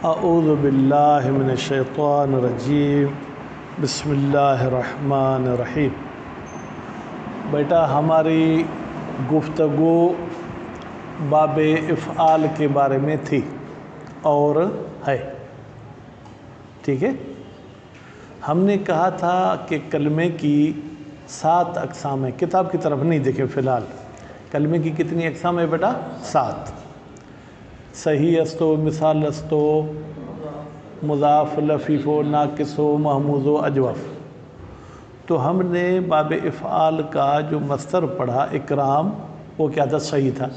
اعوذ باللہ من الشیطان الرجیم بسم اللہ الرحمن الرحیم۔ بیٹا ہماری گفتگو باب افعال کے بارے میں تھی اور ہے، ٹھیک ہے۔ ہم نے کہا تھا کہ کلمے کی 7 اقسام ہیں، کتاب کی طرف نہیں دیکھیں فی الحال۔ کلمے کی کتنی اقسام ہے بیٹا؟ 7۔ صحیح استو، مثال استو، مضاف، لفیف و ناقص و محموز و اجوف۔ تو ہم نے باب افعال کا جو مصدر پڑھا اکرام، وہ کیا تھا؟ صحیح تھا،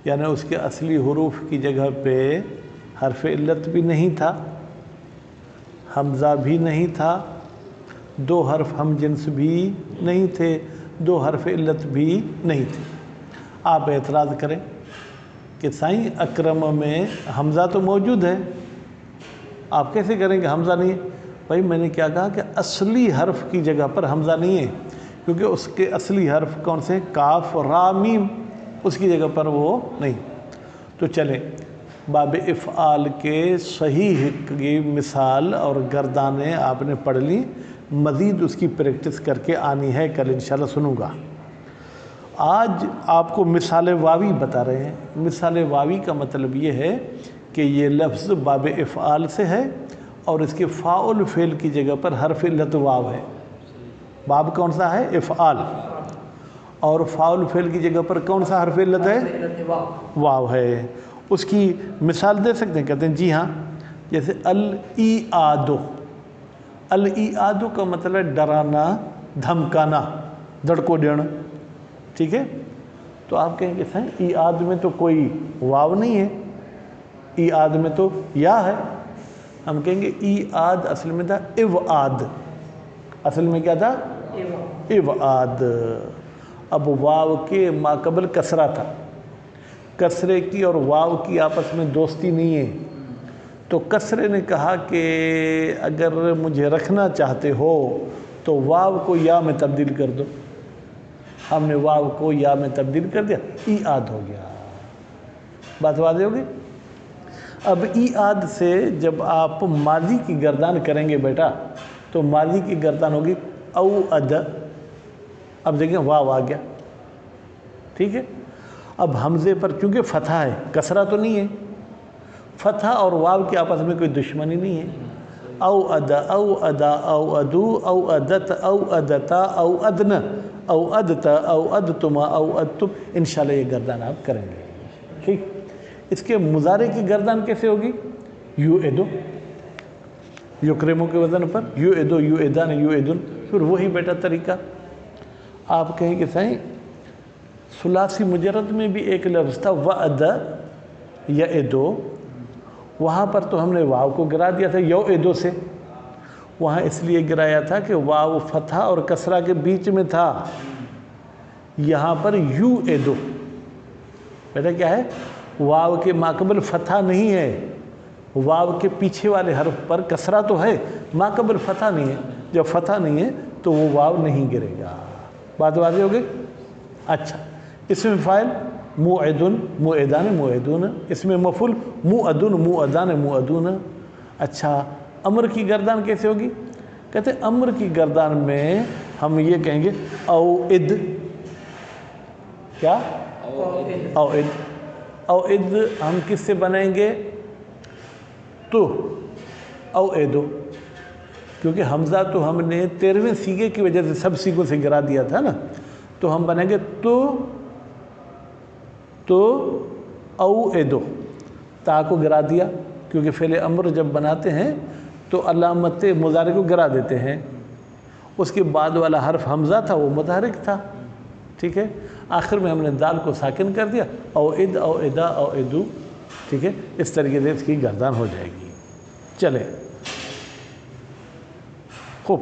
یعنی اس کے اصلی حروف کی جگہ پہ حرف علت بھی نہیں تھا، حمزہ بھی نہیں تھا، 2 حرف ہم جنس بھی نہیں تھے، 2 حرف علت بھی نہیں تھے۔ آپ اعتراض کریں کہ سائیں اکرم میں حمزہ تو موجود ہے، آپ کیسے کریں کہ حمزہ نہیں ہے؟ بھائی میں نے کیا کہا کہ اصلی حرف کی جگہ پر حمزہ نہیں ہے، کیونکہ اس کے اصلی حرف کون سے؟ کاف، را، میم، اس کی جگہ پر وہ نہیں۔ تو چلیں باب افعال کے صحیح کی مثال اور گردانیں آپ نے پڑھ لی، مزید اس کی پریکٹس کر کے آنی ہے، کل انشاءاللہ سنوں گا۔ آج آپ کو مثال واوی بتا رہے ہیں۔ مثال واوی کا مطلب یہ ہے کہ یہ لفظ باب افعال سے ہے اور اس کے فاعل فعل کی جگہ پر حرف علت واو ہے۔ باب کون سا ہے؟ افعال، اور فاعل فعل کی جگہ پر کون سا حرف علت ہے؟ واو ہے۔ اس کی مثال دے سکتے ہیں؟ کہتے ہیں جی ہاں، جیسے الایعادو۔ الایعادو کا مطلب ہے ڈرانا، دھمکانا، دھڑکو دینا، ٹھیک ہے۔ تو آپ کہیں گے سر ایعاد میں تو کوئی واو نہیں ہے، ایعاد میں تو یا ہے۔ ہم کہیں گے ایعاد اصل میں تھا اوعاد، اصل میں کیا تھا؟ اوعاد۔ اب واو کے ماقبل کسرہ تھا، کسرے کی اور واو کی آپس میں دوستی نہیں ہے، تو کسرے نے کہا کہ اگر مجھے رکھنا چاہتے ہو تو واو کو یا میں تبدیل کر دو۔ ہم نے واو کو یا میں تبدیل کر دیا، ایعاد ہو گیا۔ بات واضح ہوگی؟ اب ایعاد سے جب آپ ماضی کی گردان کریں گے بیٹا، تو ماضی کی گردان ہوگی اوعد۔ اب دیکھیں واو آ گیا، ٹھیک ہے۔ اب حمزے پر چونکہ فتحہ ہے، کسرہ تو نہیں ہے، فتحہ اور واو کے آپس میں کوئی دشمنی نہیں ہے۔ اوعد، اوعدا، اوعدو، اوعدت، اوعدتا، اوعدن، اوعدت، اوعدتما، اوعدتم۔ انشاءاللہ یہ گردان آپ کریں گے، ٹھیک۔ اس کے مضارع کی گردان کیسے ہوگی؟ یوعدو، یکرمو کے وزن پر یوعدو، یوعدان، یوعدن۔ پھر وہی بیٹا طریقہ آپ کہیں کہ سائیں ثلاثی مجرد میں بھی ایک لفظ تھا وعد یعدو، وہاں پر تو ہم نے واو کو گرا دیا تھا یوعدو سے، وہاں اس لیے گرایا تھا کہ واو فتحہ اور کسرہ کے بیچ میں تھا۔ یہاں پر یوعدو بیٹا کیا ہے؟ واو کے ماقبل فتحہ نہیں ہے، واو کے پیچھے والے حرف پر کسرہ تو ہے، ماقبل فتحہ نہیں ہے۔ جب فتحہ نہیں ہے تو وہ واو نہیں گرے گا۔ بات واضح ہو گئی؟ اچھا، اسم فاعل موعدن، موعدان، موعدون۔ اسم مفعول موعدن، موعدان، موعدون۔ اچھا، امر کی گردان کیسے ہوگی؟ کہتے ہیں امر کی گردان میں ہم یہ کہیں گے اوعد۔ کیا؟ اوعد۔ اوعد ہم کس سے بنائیں گے؟ تو اوعدو، کیونکہ حمزہ تو ہم نے 13ویں سیغے کی وجہ سے سب سیغوں سے گرا دیا تھا نا، تو ہم بنائیں گے تو اوعدو، تا کو گرا دیا، کیونکہ فعل امر جب بناتے ہیں تو علامت مضارع کو گرا دیتے ہیں۔ اس کے بعد والا حرف حمزہ تھا، وہ متحرک تھا، ٹھیک ہے۔ آخر میں ہم نے دال کو ساکن کر دیا، اوعد، اوعدا، اوعدو، ٹھیک ہے۔ اس طریقے سے اس کی گردان ہو جائے گی۔ چلیں خوب،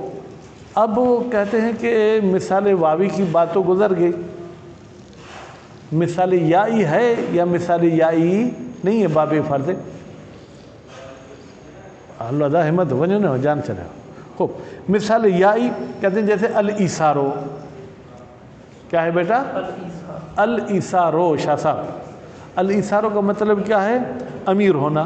اب کہتے ہیں کہ مثال واوی کی بات تو گزر گئی، مثال یائی ہے یا مثال یائی نہیں ہے باب فرض؟ اللہ ہمت ونجو نہ جان چلے۔ خوب، مثال یائی کہتے ہیں جیسے الایثارو۔ کیا ہے بیٹا؟ الایثارو۔ شاہ صاحب، الایثارو کا مطلب کیا ہے؟ امیر ہونا،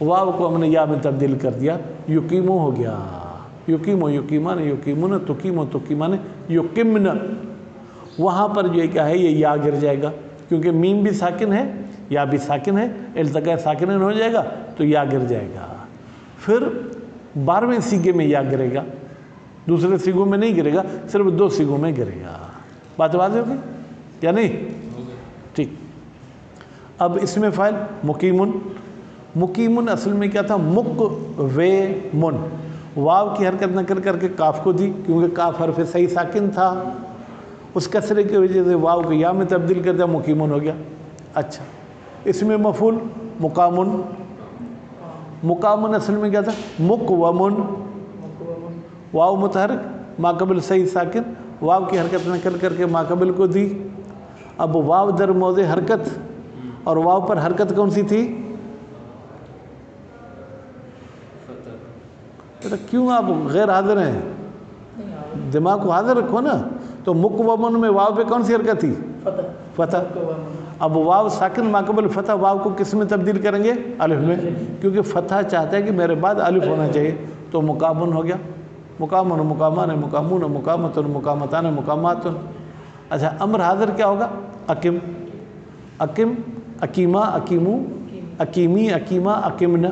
واو کو ہم نے یا میں تبدیل کر دیا، یقیمو ہو گیا، یقیمو یقیمان یقیمون تقیمو تقیمان یقیمن، وہاں پر جو کیا ہے یہ یا گر جائے گا، کیونکہ میم بھی ساکن ہے یا بھی ساکن ہے، التقاء ساکنین ہو جائے گا تو یا گر جائے گا۔ پھر 12ویں سیگے میں یا گرے گا، دوسرے سیگوں میں نہیں گرے گا، صرف 2 سیگوں میں گرے گا۔ بات واضح ہوگی یا نہیں؟ ٹھیک۔ اب اس میں فاعل مقیمن، مقیمن اصل میں کیا تھا؟ مقویمن، واو کی حرکت نقل کر کے کاف کو دی، کیونکہ کاف حرف صحیح ساکن تھا، اس کسرے کی وجہ سے واو کو یا میں تبدیل کر دیا، مقیمن ہو گیا۔ اچھا، اس میں مفعول مقامن، مقامن اصل میں کیا تھا؟ مقومن، واو متحرک ما قبل صحیح ساکن، واو کی حرکت نقل کر کے ما قبل کو دی۔ اب واو در موضع حرکت، اور واو پر حرکت کون سی تھی؟ کیوں آپ غیر حاضر ہیں؟ دماغ کو حاضر رکھو نا۔ تو مقومن میں واو پہ کون سی حرکت تھی؟ فتح۔ اب واو ساکن ما قبل فتح، واو کو کس میں تبدیل کریں گے؟ الف میں، کیونکہ فتح چاہتا ہے کہ میرے بعد الف ہونا چاہیے، تو مقامن ہو گیا۔ مقامن مقامان مقامون مقامتن مقامتان مقامات۔ اچھا، امر حاضر کیا ہوگا؟ اقم، اقم، اقیما، اقیمو، اقیمی، اقیما، اقمن۔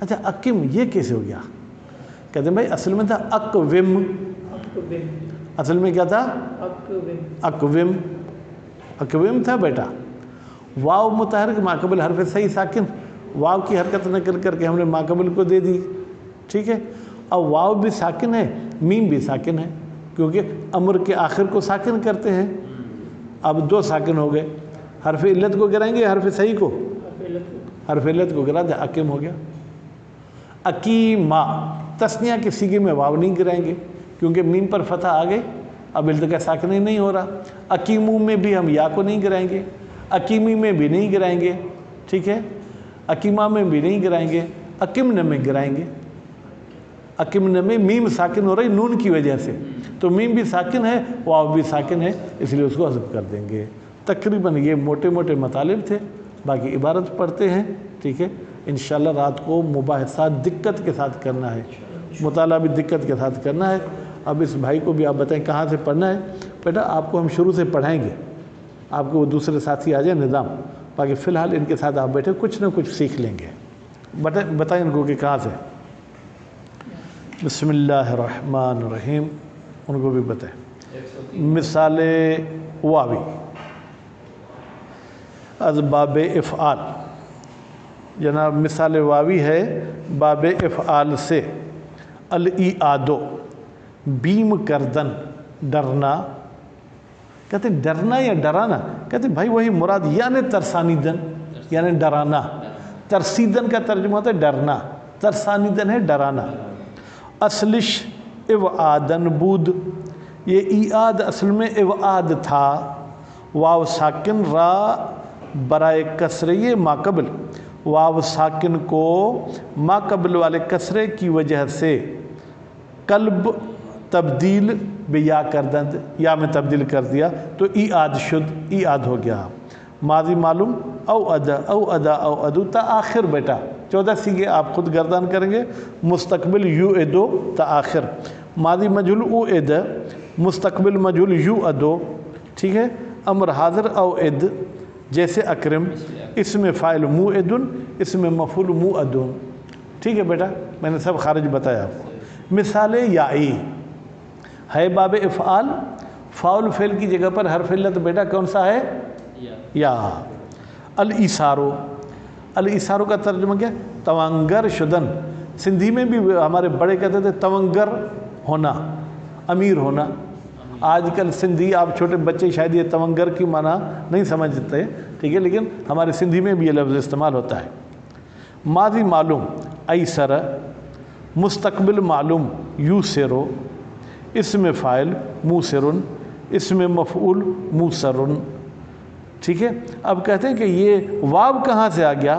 اچھا، اقم یہ کیسے ہو گیا؟ کہتے ہیں بھائی اصل میں تھا اقوم، اصل میں کیا تھا؟ اقوم، اقوم تھا بیٹا، واو متحرک ما قبل حرف صحیح ساکن، واو کی حرکت نقل کر کے ہم نے ما قبل کو دے دی، ٹھیک ہے۔ اب واو بھی ساکن ہے، میم بھی ساکن ہے، کیونکہ امر کے آخر کو ساکن کرتے ہیں۔ اب 2 ساکن ہو گئے، حرف علت کو گرائیں گے یا حرف صحیح کو؟ حرف علت کو گرا دیا، اقیم ہو گیا۔ اقیما، تثنیہ کے سیغے میں واو نہیں گرائیں گے، کیونکہ میم پر فتح آ گئی، اب التقاء ساکنین نہیں ہو رہا۔ اقیمو میں بھی ہم یا کو نہیں گرائیں گے، اقیمی میں بھی نہیں گرائیں گے، ٹھیک ہے، اقیمہ میں بھی نہیں گرائیں گے، اقمن میں گرائیں گے۔ اقمن میں میم ساکن ہو رہی نون کی وجہ سے، تو میم بھی ساکن ہے، واو بھی ساکن ہے، اس لیے اس کو حذف کر دیں گے۔ تقریباً یہ موٹے موٹے مطالب تھے، باقی عبارت پڑھتے ہیں، ٹھیک ہے۔ انشاءاللہ رات کو مباحثات دقت کے ساتھ کرنا ہے، مطالعہ بھی دقت کے ساتھ کرنا ہے۔ اب اس بھائی کو بھی آپ بتائیں کہاں سے پڑھنا ہے۔ بیٹا آپ کو ہم شروع سے پڑھائیں گے، آپ کو وہ دوسرے ساتھی آ جائیں نظام، باقی فی الحال ان کے ساتھ آپ بیٹھے کچھ نہ کچھ سیکھ لیں گے۔ بتائیں ان کو کہ کہاں سے۔ بسم اللہ الرحمن الرحیم، ان کو بھی بتائیں۔ مثال واوی از باب افعال، جناب مثال واوی ہے باب افعال سے۔ الایعادو، بیم کردن، ڈرنا۔ کہتے ہیں ڈرنا یا ڈرانا؟ کہتے ہیں بھائی وہی مراد، یعنی ترسانیدن، یعنی ڈرانا۔ ترسیدن کا ترجمہ ہوتا ہے ڈرنا، ترسانیدن ہے ڈرانا۔ اصلش اوعادن بود، یہ ایعاد اصل میں اوعاد تھا، واو ساکن را برائے کسرے ما قبل، واو ساکن کو ما قبل والے کسرے کی وجہ سے قلب تبدیل بیا کردند، یا میں تبدیل کر دیا تو ایعاد شد، ایعاد ہو گیا۔ ماضی معلوم او ادا، او ادا، او ادو تا آخر بیٹا 14 سیگے آپ خود گردان کریں گے۔ مستقبل یو ادو تا آخر، ماضی مجہول او اد، مستقبل مجہول یو ادو، ٹھیک ہے۔ امر حاضر او اد، جیسے اکرم، اس میں فاعل موعدن، اس میں مفعول موعدن، ٹھیک ہے بیٹا، میں نے سب خارج بتایا آپ کو۔ مثال یائی ہے باب افعال، فاعل فعل کی جگہ پر حرف علت بیٹا کون سا ہے؟ یا۔ الایثارو، الایثارو کا ترجمہ کیا؟ تونگر شدن، سندھی میں بھی ہمارے بڑے کہتے تھے تونگر ہونا، امیر ہونا۔ آج کل سندھی آپ چھوٹے بچے شاید یہ تونگر کی معنی نہیں سمجھتے، ٹھیک ہے، لیکن ہمارے سندھی میں بھی یہ لفظ استعمال ہوتا ہے۔ ماضی معلوم ایسر، مستقبل معلوم یوسرو، اسم فاعل موسرن، اسم مفعول موسرن، ٹھیک ہے۔ اب کہتے ہیں کہ یہ واو کہاں سے آ گیا؟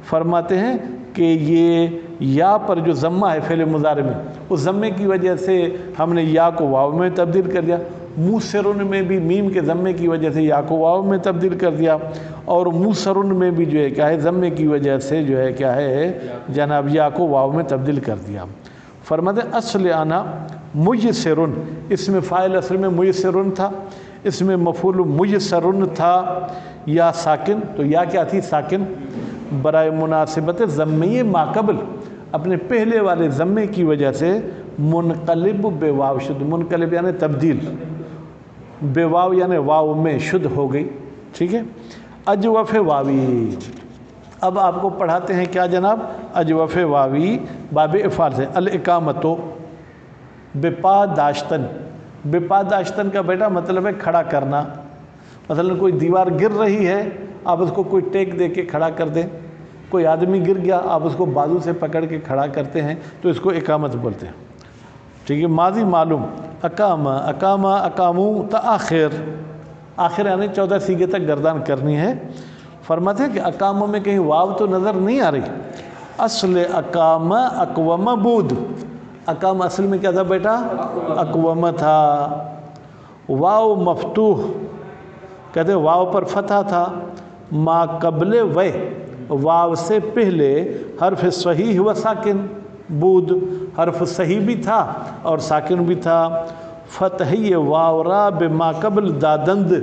فرماتے ہیں کہ یہ یا پر جو ضمہ ہے فعل مضارع میں، اس ضمے کی وجہ سے ہم نے یا کو واو میں تبدیل کر دیا، موسرن میں بھی میم کے ضمے کی وجہ سے یا کو واو میں تبدیل کر دیا، اور موسرن میں بھی جو ہے کیا ہے ضمے کی وجہ سے جو ہے کیا ہے جناب یا کو واو میں تبدیل کر دیا۔ فرماتے اصل انا میسرن، اس میں فاعل اصل میں میسرن تھا، اس میں مفعول میسرن تھا، یا ساکن، تو یا کیا تھی ساکن، برائے مناسبت ضمیہ ما قبل اپنے پہلے والے ضمے کی وجہ سے منقلب بے واو شد، منقلب یعنی تبدیل، بے واو یعنی واو میں شد ہو گئی، ٹھیک ہے۔ اجوف واوی، اب آپ کو پڑھاتے ہیں کیا جناب، اجوف واوی باب افعال سے، الاقامتو بپا داشتن، بپا داشتن کا بیٹا مطلب ہے کھڑا کرنا، مثلا کوئی دیوار گر رہی ہے آپ اس کو کوئی ٹیک دے کے کھڑا کر دیں، کوئی آدمی گر گیا آپ اس کو بازو سے پکڑ کے کھڑا کرتے ہیں تو اس کو اقامت بولتے ہیں، ٹھیک ہے۔ ماضی معلوم، اقامہ اقامہ اقامو تآخر، آخر یعنی 14 سیغے تک گردان کرنی ہے۔ فرماتے ہیں کہ اقامہ میں کہیں واو تو نظر نہیں آ رہی، اصل اقامہ اقوم بود، اقامہ اصل میں کیا تھا بیٹا اقوم تھا، واو مفتوح کہتے ہیں واو پر فتح تھا، ما قبل واو سے پہلے حرف صحیح و ساکن، بود حرف صحیح بھی تھا اور ساکن بھی تھا، فتحی واو را بما قبل دادند،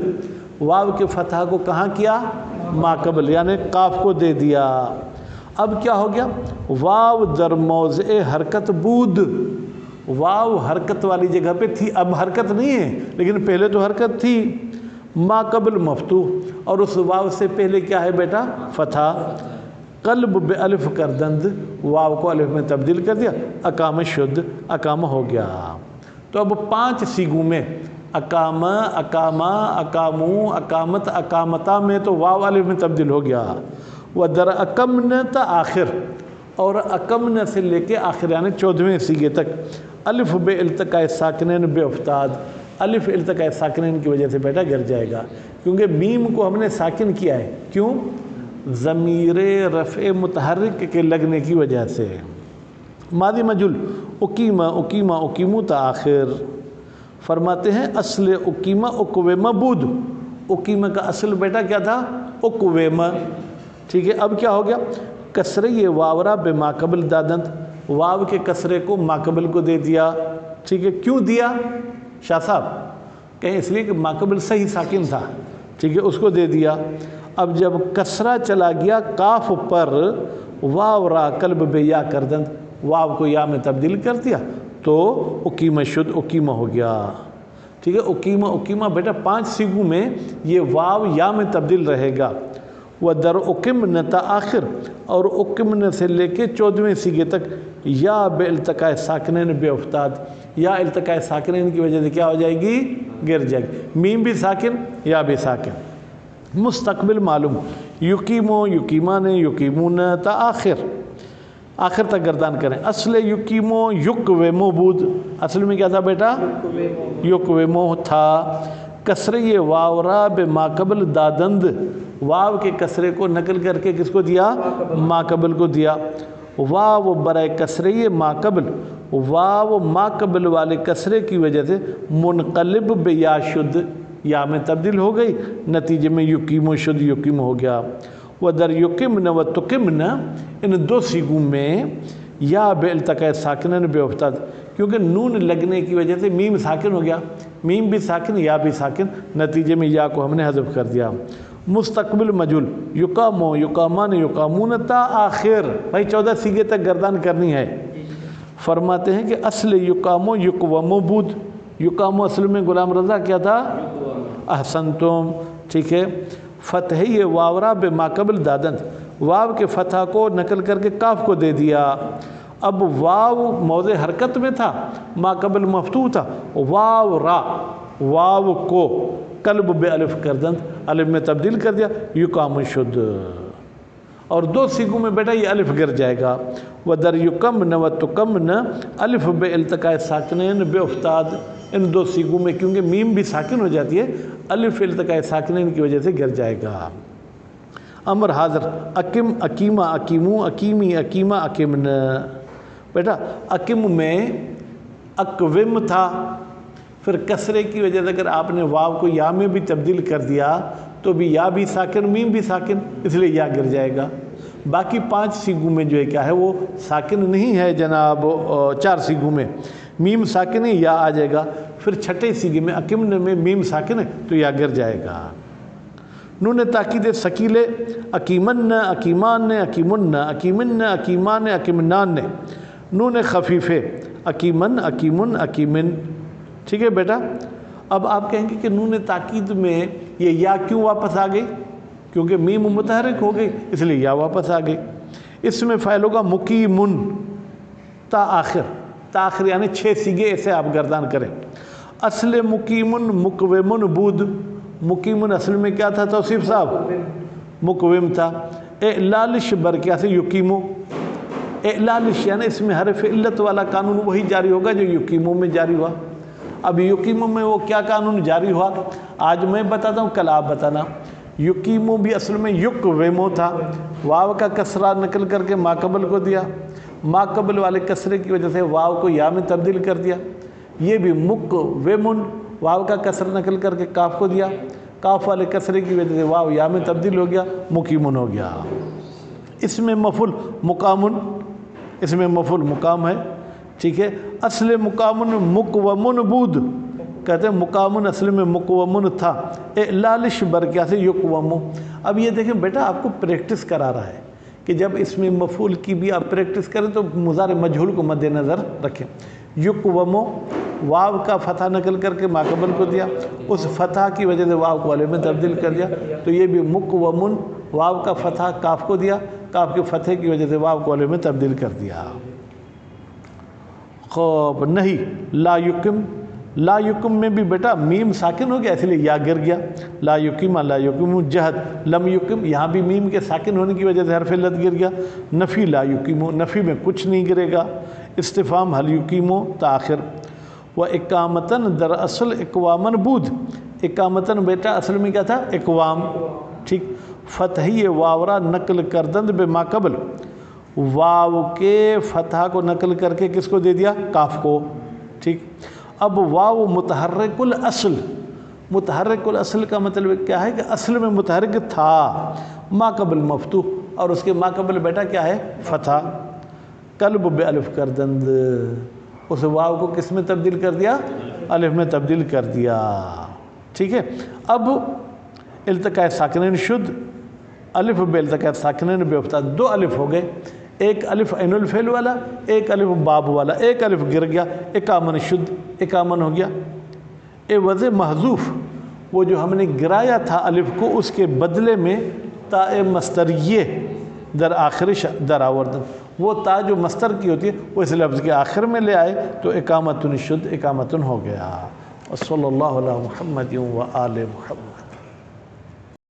واو کے فتح کو کہاں کیا ما قبل یعنی قاف کو دے دیا۔ اب کیا ہو گیا، واو در موضع حرکت بود، واو حرکت والی جگہ پہ تھی، اب حرکت نہیں ہے لیکن پہلے تو حرکت تھی، ما قبل مفتوح اور اس واو سے پہلے کیا ہے بیٹا فتح، قلب بے الف کردند، واو کو الف میں تبدیل کر دیا، اقامہ شد، اقامہ ہو گیا۔ تو اب 5 سیغوں میں اقامہ اقامہ اقامو اقامت اقامتا میں تو واو الف میں تبدیل ہو گیا، ودر اقمن تا آخر، اور اقمن سے لے کے آخر یعنی 14ویں سیغے تک الف بے التقاء ساکنین بے افتاد، الف التقاء ساکنین کی وجہ سے بیٹا گر جائے گا، کیونکہ میم کو ہم نے ساکن کیا ہے، کیوں، ضمیر رفع متحرک کے لگنے کی وجہ سے۔ ماضی مجهول اقیمہ اقیمہ اقیمو تا آخر، فرماتے ہیں اصل اقیمہ اقویمہ بود، اقیمہ کا اصل بیٹا کیا تھا اقویمہ، ٹھیک ہے۔ اب کیا ہو گیا، کسرہ واورا بے ما قبل دادند، واو کے کسرے کو ما قبل کو دے دیا، ٹھیک ہے۔ کیوں دیا شاہ صاحب، کہیں اس لیے کہ ما قبل صحیح ساکن تھا، ٹھیک ہے، اس کو دے دیا۔ اب جب کسرہ چلا گیا کاف پر، واو را قلب بے یا کردند، واو کو یا میں تبدیل کر دیا تو اقیمہ شد، اقیمہ ہو گیا، ٹھیک ہے۔ اقیمہ اقیمہ بیٹا 5 سیغوں میں یہ واو یا میں تبدیل رہے گا، ودر اقمن تا آخر، اور اقمن سے لے کے 14ویں سیغے تک یا بے التقاء ساکنین بے افتاد، یا التقاء ساکنین کی وجہ سے کیا ہو جائے گی گر جائے گی، میم بھی ساکن یا بھی ساکن۔ مستقبل معلوم، یقیمو یقیمان یقیمون تا آخر، آخر تک گردان کریں۔ اصل یقیمو یقویمو بود، اصل میں کیا تھا بیٹا یقویمو تھا، کسرہ واو را بے ما قبل دادند، واو کے کسرے کو نقل کر کے کس کو دیا ما قبل کو دیا، واو برائے کسرہ ما قبل، واو ما قبل والے کسرے کی وجہ سے منقلب بے یا شد، یا میں تبدیل ہو گئی، نتیجے میں یقیم و شد یقیم ہو گیا۔ ودر یقمن و تقمن، ان 2 سیغوں میں یا بے التقاء ساکنین بے افتاد، کیونکہ نون لگنے کی وجہ سے میم ساکن ہو گیا، میم بھی ساکن یا بھی ساکن، نتیجے میں یا کو ہم نے حذف کر دیا۔ مستقبل مجهول، یقامو یقامان یقامون تا آخر، بھائی 14 سیغے تک گردان کرنی ہے۔ فرماتے ہیں کہ اصل یقامو یقومو بود، یقامو اصل میں غلام رضا کیا تھا احسنتم، ٹھیک ہے۔ فتحی واورا بے ما قبل دادند، واو کے فتح کو نقل کر کے کاف کو دے دیا، اب واو موضع حرکت میں تھا، ما قبل مفتوح تھا، واو را، واو کو قلب بے الف کردند، الف میں تبدیل کر دیا، یقام شد، اور 2 سیغوں میں بیٹا یہ الف گر جائے گا۔ ودر یقمن و تقمن الف بے التقاء ساکنین بے افتاد، ان 2 سیغوں میں کیونکہ میم بھی ساکن ہو جاتی ہے، الف التقاء ساکنین کی وجہ سے گر جائے گا۔ امر حاضر، اکم اکیمہ اکیمو اکیمی اکیمہ اکمن۔ بیٹا اکم میں اکوم تھا، پھر کسرے کی وجہ سے اگر آپ نے واو کو یا میں بھی تبدیل کر دیا تو بھی یا بھی ساکن میم بھی ساکن، اس لیے یا گر جائے گا۔ باقی 5 سیگوں میں جو ہے کیا ہے وہ ساکن نہیں ہے جناب، 4 سیگوں میں میم ساکن ہے یا آ جائے گا، پھر چھٹے سیگے میں اکمن میں میم ساکن ہے تو یا گر جائے گا۔ نون تاکید ثقیلے اکیمن اکیمان اکیمن اکیمن اکیمان اکیمنان، نون خفیفے اکیمن اکیمن اکیمن۔ ٹھیک ہے بیٹا، اب آپ کہیں گے کہ نون تاکید میں یہ یا کیوں واپس آ گئی؟ کیونکہ میم متحرک ہو گئی اس لیے یا واپس آ گئی۔ اس میں فعل ہوگا مقیمن، تا آخر یعنی 6 سیگے ایسے آپ گردان کریں۔ اصل مقیمن مقومن بود، مقیمن اصل میں کیا تھا توصیف صاحب؟ مقوم تھا۔ اعلالش برکیا سے یقیمو، اعلالش یعنی اس میں حرف علت والا قانون وہی جاری ہوگا جو یقیمو میں جاری ہوا۔ اب یقیمو میں وہ کیا قانون جاری ہوا آج میں بتاتا ہوں، کل آپ بتانا۔ یقیمو بھی اصل میں یقومو تھا، واو کا کسرہ نقل کر کے ماقبل کو دیا، ماقبل والے کسرے کی وجہ سے واو کو یا میں تبدیل کر دیا۔ یہ بھی مقومن، واو کا کسر نقل کر کے کاف کو دیا، کاف والے کسرے کی وجہ سے واو یا میں تبدیل ہو گیا، مقیمن ہو گیا۔ اس میں مفعول مقامن، اس میں مفعول مقام ہے، ٹھیک ہے۔ اصل مقامن مقومن بود، کہتے ہیں مقامن اصل میں مقومن تھا، اعلالش برکیا سے یقومو۔ اب یہ دیکھیں بیٹا آپ کو پریکٹس کرا رہا ہے کہ جب اس میں مفعول کی بھی آپ پریکٹس کریں تو مضارع مجہول کو مد نظر رکھیں۔ یقومو، واو کا فتح نقل کر کے ماقبل کو دیا، اس فتح کی وجہ سے واو کو الف میں تبدیل کر دیا، تو یہ بھی مقومن، واو کا فتح کاف کو دیا، کاف کے فتح کی وجہ سے واو کو الف میں تبدیل کر دیا۔ خوب نہیں لا یقم، لا یقم میں بھی بیٹا میم ساکن ہو گیا اس لیے یا گر گیا، لا یقیم لا یقیم جہد لم یقم، یہاں بھی میم کے ساکن ہونے کی وجہ سے حرف علت گر گیا۔ نفی لا یقیمو، نفی میں کچھ نہیں گرے گا۔ استفہام حل یقیمو تاخر۔ و اقامتن در اصل اقوامن بود، اقامتن بیٹا اصل میں کیا تھا؟ اقوام، ٹھیک۔ فتحی واورا نقل کردند بے ماقبل، واو کے فتح کو نقل کر کے کس کو دے دیا؟ کاف کو، ٹھیک۔ اب واو متحرک الاصل، متحرک الاصل کا مطلب کیا ہے کہ اصل میں متحرک تھا، ماقبل مفتوح، اور اس کے ماقبل بیٹا کیا ہے؟ فتح۔ قلب بے الف کردند، اس واو کو کس میں تبدیل کر دیا؟ الف میں تبدیل کر دیا، ٹھیک ہے۔ اب التقاء ساکنین شد، الف بے التقاء ساکنین بے افتاد، 2 الف ہو گئے، ایک الف عین الفعل والا، ایک الف باب والا، ایک الف گر گیا، اقامن شد، اقامن ہو گیا۔ اے وضع محذوف، وہ جو ہم نے گرایا تھا الف کو اس کے بدلے میں تاء مصدریہ در آخر در آوردن، وہ تا جو مصدر کی ہوتی ہے وہ اس لفظ کے آخر میں لے آئے تو اقامتن شد، اقامتن ہو گیا۔ صلی اللہ علیہ محمد و آل محمد۔